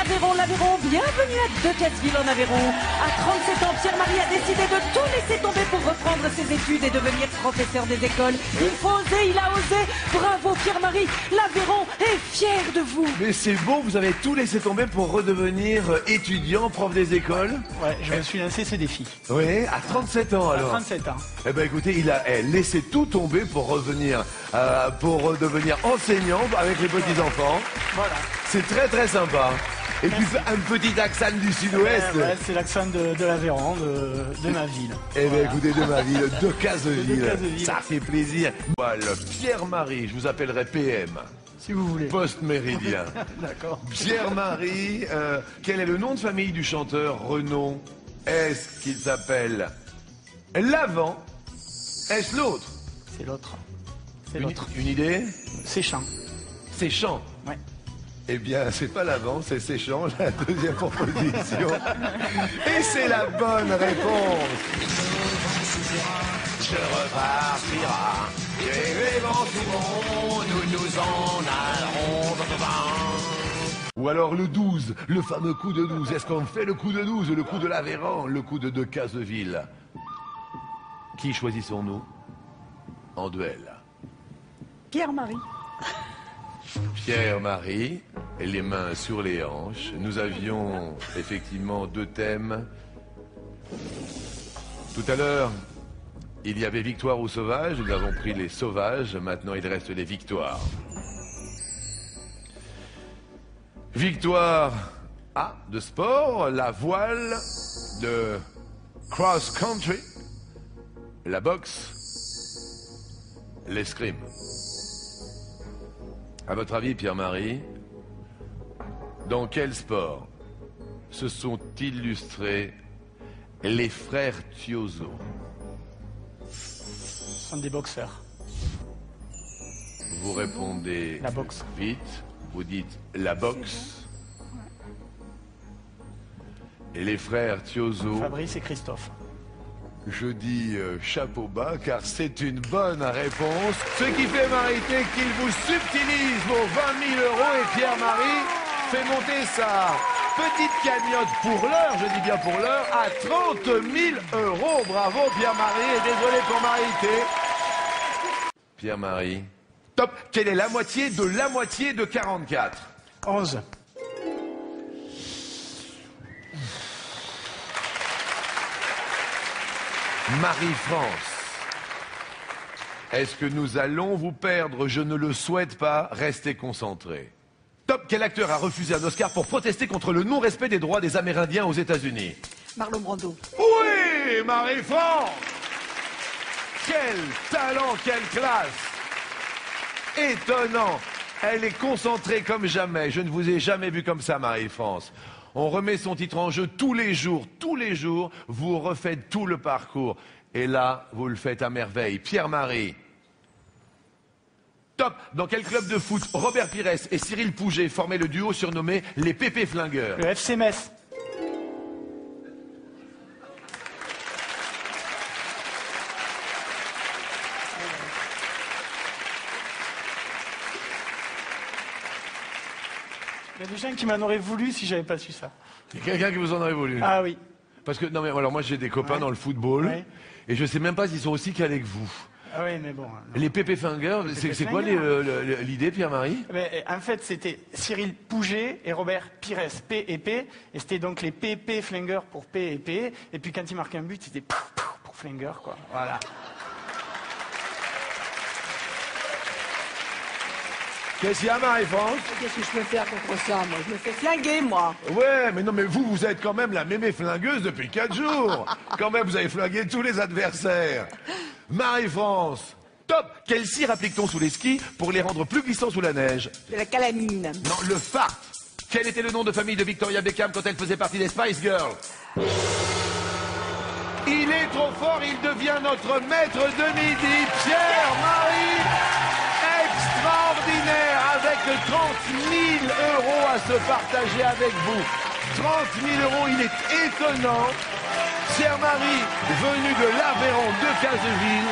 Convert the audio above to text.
l'Aveyron, bienvenue à Decazeville en Aveyron. À 37 ans, Pierre-Marie a décidé de tout laisser tomber pour reprendre ses études et devenir professeur des écoles. Il faut oser, il a osé. Bravo Pierre-Marie, l'Aveyron est fier de vous. Mais c'est beau, vous avez tout laissé tomber pour redevenir étudiant, prof des écoles. Ouais, je me suis lancé ce défi. Oui, à 37 ans alors. À 37 ans. Eh ben écoutez, il a laissé tout tomber pour revenir, pour redevenir enseignant avec les petits-enfants. Voilà. C'est très très sympa. Et puis un petit accent du sud-ouest. Ouais, c'est l'accent de l'Aveyron, de ma ville. Eh bien Voilà. écoutez, de ma ville, de Decazeville. De Decazeville. Ça fait plaisir. Voilà, Pierre-Marie, je vous appellerai PM. Si vous voulez. Post-méridien. D'accord. Pierre-Marie, quel est le nom de famille du chanteur Renaud? Est-ce qu'il s'appelle l'avant? Est-ce l'autre? C'est l'autre. C'est Une, l'autre. une idée? C'est Chant. C'est Chant. Ouais. Eh bien, c'est pas l'avant, c'est Séchant, la deuxième proposition. Et c'est la bonne réponse. Je repartira, et les vents tourneront, nous nous en allerons. Ou alors le 12, le fameux coup de 12. Est-ce qu'on fait le coup de 12, le coup de l'Aveyron, le coup de Decazeville? Qui choisissons-nous en duel? Pierre-Marie. Pierre-Marie, les mains sur les hanches. Nous avions effectivement deux thèmes. Tout à l'heure, il y avait victoire ou sauvage. Nous avons pris les sauvages. Maintenant, il reste les victoires. Victoire A de sport, la voile de cross-country, la boxe, l'escrime. À votre avis, Pierre-Marie, dans quel sport se sont illustrés les frères Thiozo? Ce sont des boxeurs. Vous répondez La boxe. vite, vous dites la boxe. Et les frères Thiozo, Fabrice et Christophe. je dis chapeau bas car c'est une bonne réponse. Ce qui fait Marité qu'il vous subtilise vos 20 000 euros et Pierre-Marie fait monter sa petite cagnotte pour l'heure, je dis bien pour l'heure, à 30 000 euros. Bravo Pierre-Marie et désolé pour Marité. Pierre-Marie, top. Quelle est la moitié de 44? 11. Marie-France, est-ce que nous allons vous perdre? Je ne le souhaite pas, restez concentrés. Top, quel acteur a refusé un Oscar pour protester contre le non-respect des droits des Amérindiens aux États-Unis? Marlon Brando. Oui, Marie-France! Quel talent, quelle classe! Étonnant! Elle est concentrée comme jamais. Je ne vous ai jamais vu comme ça, Marie-France. On remet son titre en jeu tous les jours, vous refaites tout le parcours. Et là, vous le faites à merveille. Pierre-Marie. Top. Dans quel club de foot Robert Pires et Cyril Pouget formaient le duo surnommé les Pépé Flingueurs? Le FC Metz. Il y a des gens qui m'en auraient voulu si j'avais pas su ça. Il y a quelqu'un qui vous en aurait voulu? Ah oui. Parce que, non mais alors moi j'ai des copains dans le football, et je sais même pas s'ils sont aussi calés que vous. Ah oui, mais bon. Non. Les Pépé Flingueurs, c'est quoi l'idée, Pierre-Marie? Mais, en fait, c'était Cyril Pouget et Robert Pires, P et P, et c'était donc les PP Flingueurs pour P et P, et puis quand ils marquaient un but, c'était pour Flingueur, quoi. Voilà. Qu'est-ce qu'il y a, Marie-France? Qu'est-ce que je peux faire contre ça, moi? Je me fais flinguer, moi. Ouais, mais non, mais vous êtes quand même la mémé flingueuse depuis 4 jours. Quand même, vous avez flingué tous les adversaires. Marie-France, top. Quelle cire applique-t-on sous les skis pour les rendre plus glissants sous la neige? De la calamine. Non, le fart. Quel était le nom de famille de Victoria Beckham quand elle faisait partie des Spice Girls? Il est trop fort, il devient notre maître de midi. Pierre-Marie, extraordinaire, avec 30 000 euros à se partager avec vous. 30 000 euros, il est étonnant. Pierre-Marie, venu de l'Aveyron de Decazeville.